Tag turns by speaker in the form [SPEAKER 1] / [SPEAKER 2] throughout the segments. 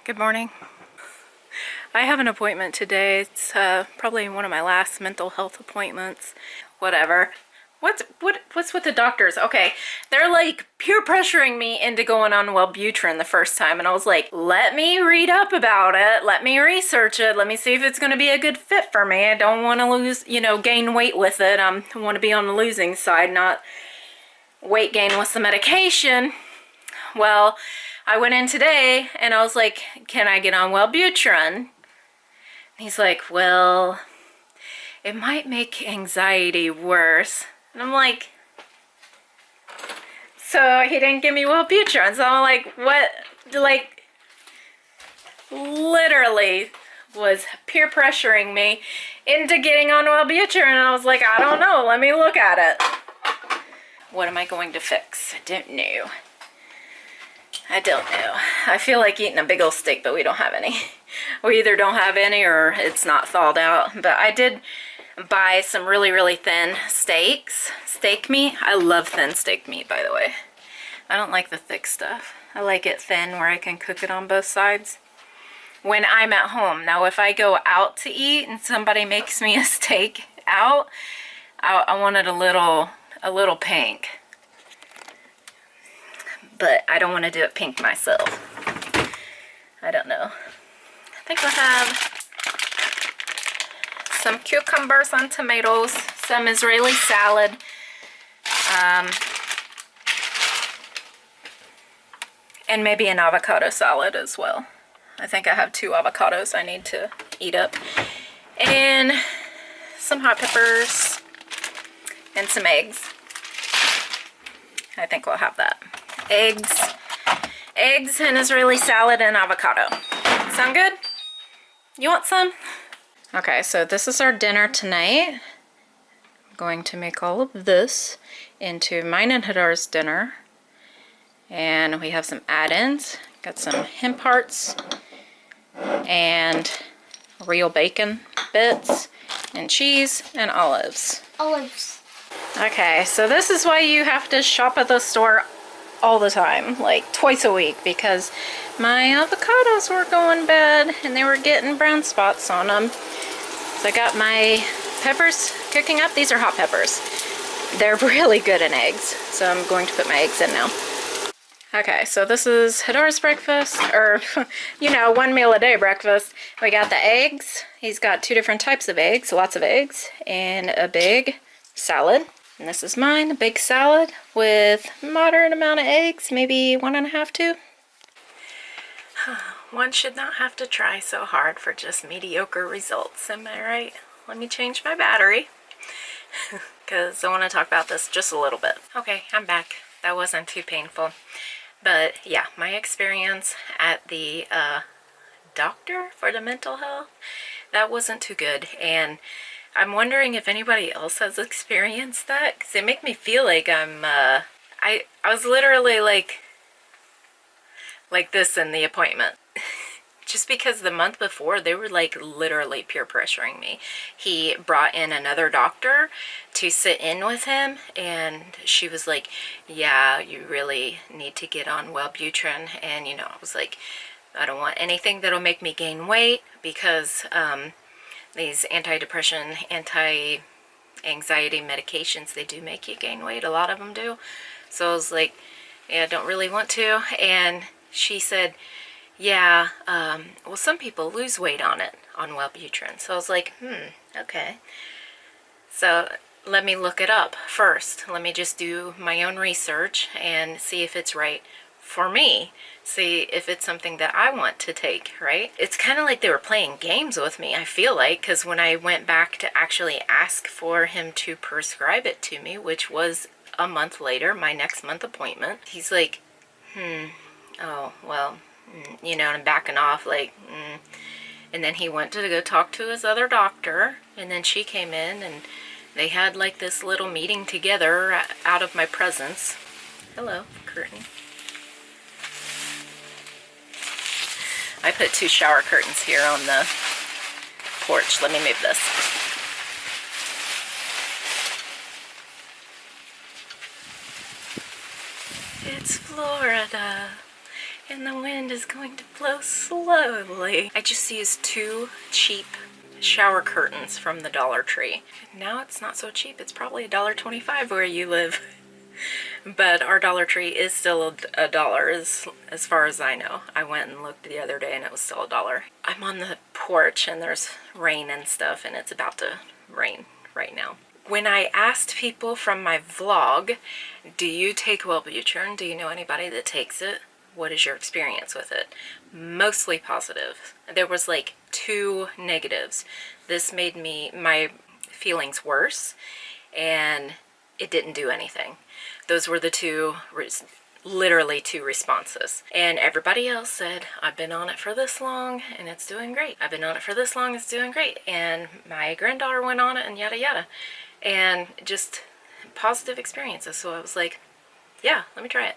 [SPEAKER 1] Good morning. I have an appointment today. It's probably one of my last mental health appointments. Whatever. What's with the doctors? Okay, they're like peer pressuring me into going on Wellbutrin the first time, and I was like, let me read up about it, let me research it, let me see if it's going to be a good fit for me. I don't want to lose, gain weight with it. I want to be on the losing side, not weight gain with the medication. Well, I went in today and I was like, can I get on Wellbutrin? And he's like, well, it might make anxiety worse. And I'm like, so he didn't give me Wellbutrin. So I'm like, what? Like, literally was peer pressuring me into getting on Wellbutrin. And I was like, I don't know. Let me look at it. What am I going to fix? I don't know. I feel like eating a big old steak, but we don't have any. We either don't have any or it's not thawed out. But I did buy some really, really thin steaks. Steak meat. I love thin steak meat, by the way. I don't like the thick stuff. I like it thin where I can cook it on both sides when I'm at home. Now, if I go out to eat and somebody makes me a steak out, I want it a little pink. But I don't want to do it pink myself. I don't know. I think we'll have some cucumbers and tomatoes, some Israeli salad, and maybe an avocado salad as well. I think I have 2 avocados I need to eat up. And some hot peppers and some eggs. I think we'll have that. Eggs and Israeli salad and avocado. Sound good? You want some? Okay, so this is our dinner tonight. I'm going to make all of this into mine and Hadar's dinner. And we have some add-ins. Got some hemp hearts and real bacon bits and cheese and olives. Okay, so this is why you have to shop at the store all the time, like twice a week, because my avocados were going bad and they were getting brown spots on them. So I got my peppers cooking up. These are hot peppers. They're really good in eggs, so I'm going to put my eggs in now. Okay, so this is Hadar's breakfast, or, one meal a day breakfast. We got the eggs. He's got 2 different types of eggs, lots of eggs, and a big salad. And this is mine, a big salad with moderate amount of eggs, maybe 1.5, 2. One should not have to try so hard for just mediocre results, am I right? Let me change my battery, because I want to talk about this just a little bit. Okay, I'm back. That wasn't too painful. But yeah, my experience at the doctor for the mental health, that wasn't too good. And I'm wondering if anybody else has experienced that, because they make me feel like I'm, I was literally like this in the appointment. Just because the month before, they were like literally peer pressuring me. He brought in another doctor to sit in with him, and she was like, yeah, you really need to get on Wellbutrin. And, I was like, I don't want anything that'll make me gain weight, because, these antidepressant, anti-anxiety medications, they do make you gain weight. A lot of them do. So I was like, yeah, I don't really want to. And she said, yeah, well, some people lose weight on it, on Wellbutrin. So I was like, okay. So let me look it up first. Let me just do my own research and see if it's right for me. See if it's something that I want to take, right? It's kind of like they were playing games with me, I feel like, because when I went back to actually ask for him to prescribe it to me, which was a month later, my next month appointment, he's like, oh, well, and I'm backing off, like, And then he went to go talk to his other doctor, and then she came in, and they had like this little meeting together out of my presence. Hello, curtain. I put 2 shower curtains here on the porch. Let me move this. It's Florida. and the wind is going to blow slowly. I just used 2 cheap shower curtains from the Dollar Tree. Now it's not so cheap. It's probably $1.25 where you live. But our Dollar Tree is still $1 as far as I know. I went and looked the other day and it was still $1. I'm on the porch and there's rain and stuff, and it's about to rain right now. When I asked people from my vlog, do you take Wellbutrin? Do you know anybody that takes it? What is your experience with it? Mostly positive. There was like 2 negatives. This made my feelings worse, and it didn't do anything. Those were the literally 2 responses. And everybody else said, I've been on it for this long and it's doing great. I've been on it for this long, it's doing great. And my granddaughter went on it and yada yada. And just positive experiences. So I was like, yeah, let me try it.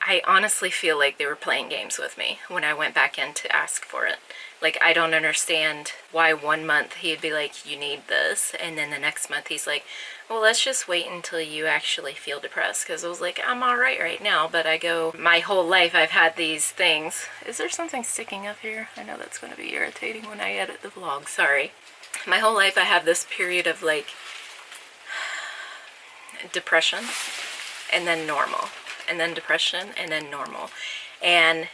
[SPEAKER 1] I honestly feel like they were playing games with me when I went back in to ask for it. Like, I don't understand why 1 month he'd be like, you need this, and then the next month he's like, well, let's just wait until you actually feel depressed. Because I was like, I'm alright right now, but my whole life I've had these things. Is there something sticking up here? I know that's going to be irritating when I edit the vlog, sorry. My whole life I have this period of like depression, and then normal, and then depression, and then normal. And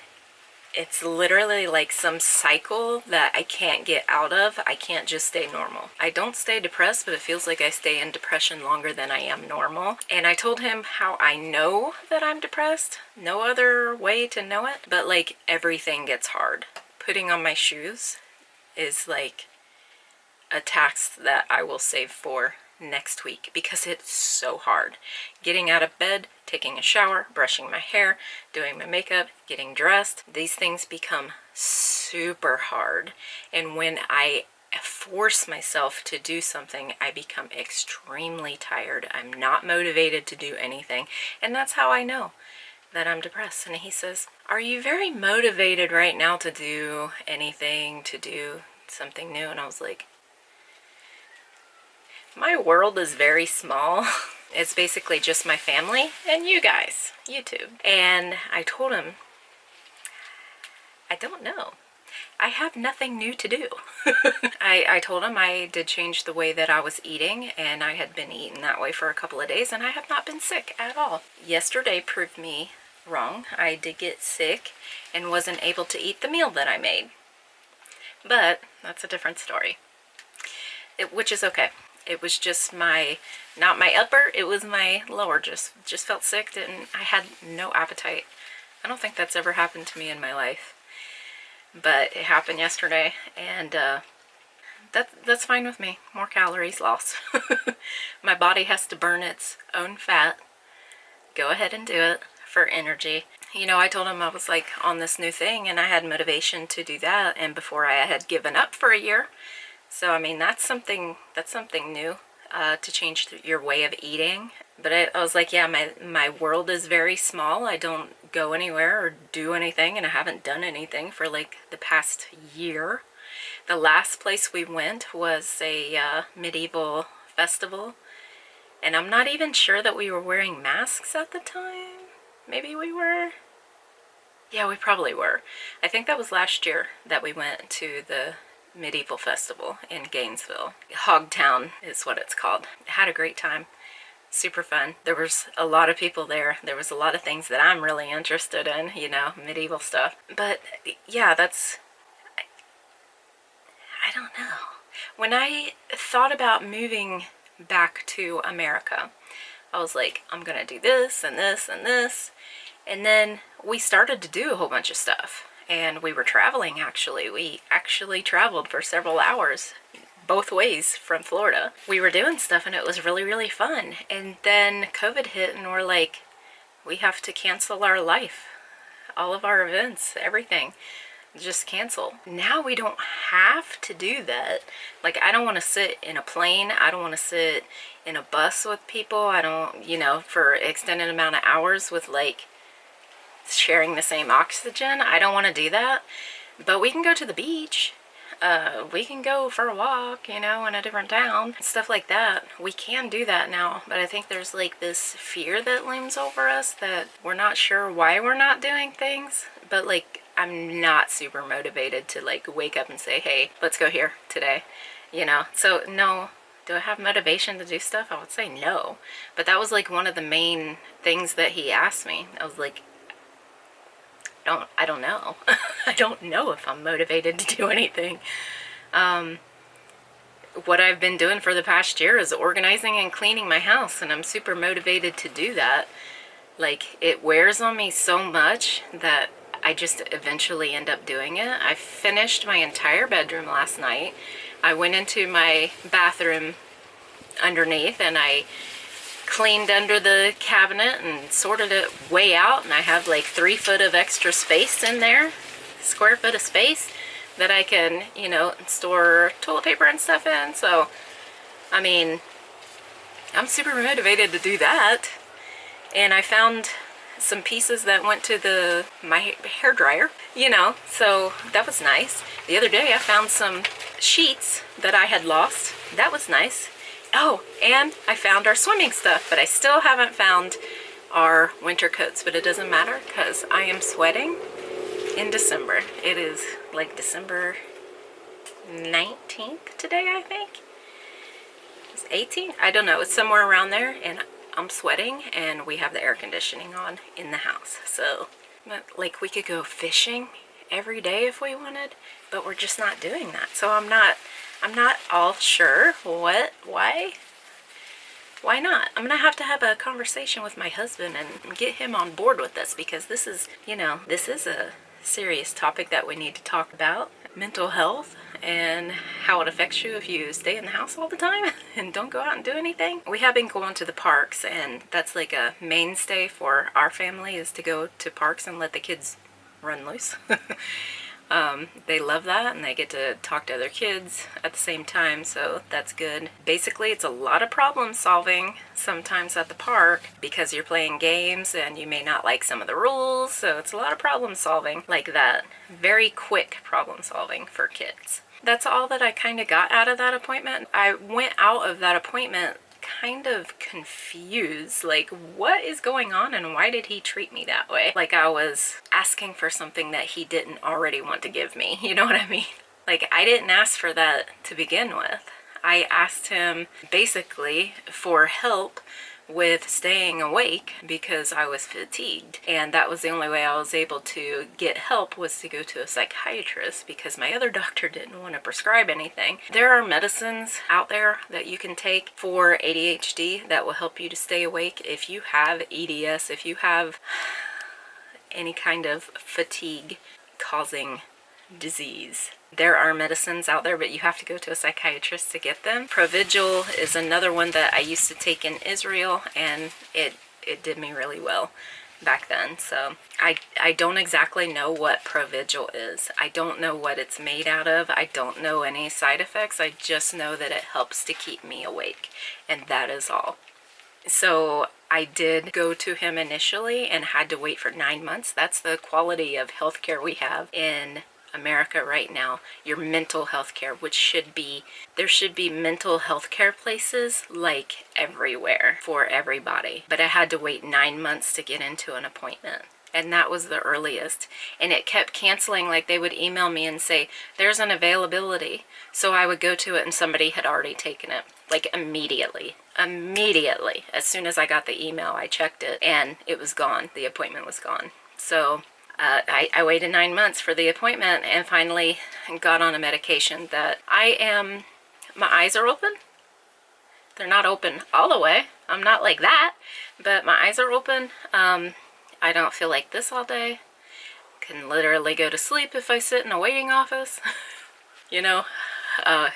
[SPEAKER 1] it's literally like some cycle that I can't get out of. I can't just stay normal. I don't stay depressed, but it feels like I stay in depression longer than I am normal. And I told him how I know that I'm depressed. No other way to know it. But like, everything gets hard. Putting on my shoes is like a task that I will save for next week, because it's so hard. Getting out of bed, taking a shower, brushing my hair, doing my makeup, getting dressed, these things become super hard. And when I force myself to do something, I become extremely tired. I'm not motivated to do anything. And that's how I know that I'm depressed. And he says, are you very motivated right now to do anything, to do something new? And I was like, my world is very small. It's basically just my family and you guys, YouTube. And I told him, I don't know. I have nothing new to do. I told him I did change the way that I was eating, and I had been eating that way for a couple of days, and I have not been sick at all. Yesterday proved me wrong. I did get sick and wasn't able to eat the meal that I made. But that's a different story. Which is okay. It was just not my upper, it was my lower, just felt sick, I had no appetite. I don't think that's ever happened to me in my life. But it happened yesterday, and that's fine with me. More calories lost. My body has to burn its own fat. Go ahead and do it for energy. You know, I told him I was like on this new thing, and I had motivation to do that, and before I had given up for a year. So, I mean, that's something new, to change your way of eating. But I was like, yeah, my world is very small. I don't go anywhere or do anything, and I haven't done anything for like the past year. The last place we went was a medieval festival, and I'm not even sure that we were wearing masks at the time. Maybe we were. Yeah, we probably were. I think that was last year that we went to the medieval festival in Gainesville. Hogtown is what it's called. Had a great time. Super fun. There was a lot of people there. There was a lot of things that I'm really interested in, you know, medieval stuff. But yeah, I don't know. When I thought about moving back to America, I was like, I'm gonna do this and this and this. And then we started to do a whole bunch of stuff. And we were traveling, actually. We actually traveled for several hours, both ways from Florida. We were doing stuff, and it was really, really fun. And then COVID hit, and we're like, we have to cancel our life. All of our events, everything, just cancel. Now we don't have to do that. Like, I don't want to sit in a plane. I don't want to sit in a bus with people. I don't, you know, for extended amount of hours with, like, sharing the same oxygen. I don't want to do that. But we can go to the beach. we can go for a walk, you know, in a different town, stuff like that. We can do that now, but I think there's like this fear that looms over us that we're not sure why we're not doing things. But like, I'm not super motivated to like wake up and say, hey, let's go here today, you know. So no. Do I have motivation to do stuff? I would say no. But that was like one of the main things that he asked me. I was like, I don't know. I don't know if I'm motivated to do anything. What I've been doing for the past year is organizing and cleaning my house, and I'm super motivated to do that. Like, it wears on me so much that I just eventually end up doing it. I finished my entire bedroom last night. I went into my bathroom underneath and I cleaned under the cabinet and sorted it way out, and I have like 3 foot of extra space in there, square foot of space that I can, you know, store toilet paper and stuff in. So, I mean, I'm super motivated to do that. And I found some pieces that went to my hair dryer, you know, so that was nice. The other day I found some sheets that I had lost. That was nice. Oh, and I found our swimming stuff, but I still haven't found our winter coats. But it doesn't matter because I am sweating in December. It is like December 19th today, I think. It's 18th? I don't know. It's somewhere around there, and I'm sweating, and we have the air conditioning on in the house. So, like, we could go fishing every day if we wanted, but we're just not doing that. So I'm not all sure why not. I'm gonna have to have a conversation with my husband and get him on board with this, because this is, you know, this is a serious topic that we need to talk about. Mental health and how it affects you if you stay in the house all the time and don't go out and do anything. We have been going to the parks, and that's like a mainstay for our family, is to go to parks and let the kids run loose. They love that, and they get to talk to other kids at the same time, so that's good. Basically, it's a lot of problem solving sometimes at the park because you're playing games and you may not like some of the rules, so it's a lot of problem solving like that. Very quick problem solving for kids. That's all that I kind of got out of that appointment. I went out of that appointment kind of confused, like, what is going on and why did he treat me that way? Like I was asking for something that he didn't already want to give me, you know what I mean? Like, I didn't ask for that to begin with. I asked him basically for help with staying awake because I was fatigued, and that was the only way I was able to get help, was to go to a psychiatrist, because my other doctor didn't want to prescribe anything. There are medicines out there that you can take for ADHD that will help you to stay awake. If you have EDS, if you have any kind of fatigue causing disease, there are medicines out there, but you have to go to a psychiatrist to get them. Provigil is another one that I used to take in Israel, and it did me really well back then. So I don't exactly know what Provigil is. I don't know what it's made out of. I don't know any side effects. I just know that it helps to keep me awake, and that is all. So I did go to him initially and had to wait for 9 months. That's the quality of healthcare we have in America right now. Your mental health care, which should be, there should be mental health care places like everywhere for everybody. But I had to wait 9 months to get into an appointment, and that was the earliest. And it kept canceling. Like, they would email me and say, there's an availability. So I would go to it and somebody had already taken it. Like, immediately. As soon as I got the email, I checked it and it was gone. The appointment was gone. So I waited 9 months for the appointment and finally got on a medication that my eyes are open. They're not open all the way. I'm not like that, but my eyes are open. I don't feel like this all day. Can literally go to sleep if I sit in a waiting office, you know?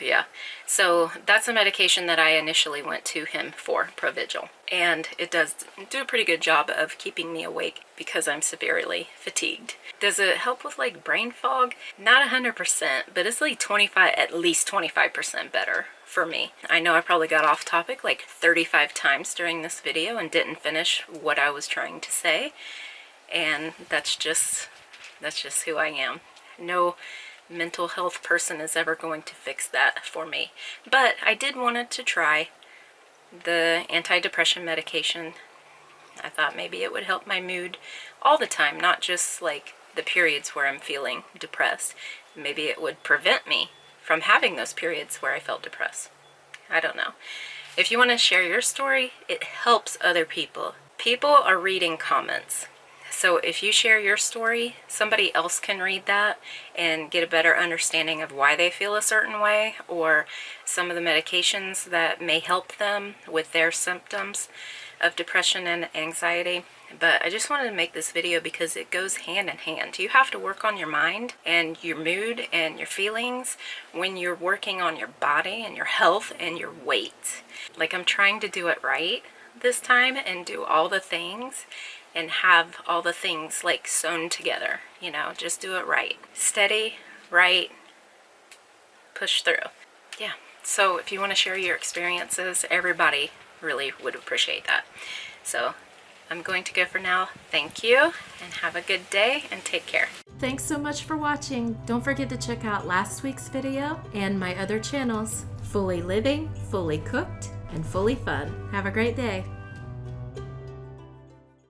[SPEAKER 1] Yeah. So that's a medication that I initially went to him for, Provigil. And it does do a pretty good job of keeping me awake because I'm severely fatigued. Does it help with like brain fog? Not 100%, but it's like at least 25% better for me. I know I probably got off topic like 35 times during this video and didn't finish what I was trying to say. And that's just who I am. No mental health person is ever going to fix that for me. But I did want to try the antidepressant medication. I thought maybe it would help my mood all the time, not just like the periods where I'm feeling depressed. Maybe it would prevent me from having those periods where I felt depressed. I don't know. If you want to share your story, it helps other people. People are reading comments. So if you share your story, somebody else can read that and get a better understanding of why they feel a certain way, or some of the medications that may help them with their symptoms of depression and anxiety. But I just wanted to make this video because it goes hand in hand. You have to work on your mind and your mood and your feelings when you're working on your body and your health and your weight. Like, I'm trying to do it right this time and do all the things and have all the things like sewn together, you know, just do it right. Steady, right, push through. Yeah, so if you want to share your experiences, everybody really would appreciate that. So I'm going to go for now. Thank you, and have a good day, and take care.
[SPEAKER 2] Thanks so much for watching. Don't forget to check out last week's video and my other channels, Fully Living, Fully Cooked, and Fully Fun. Have a great day.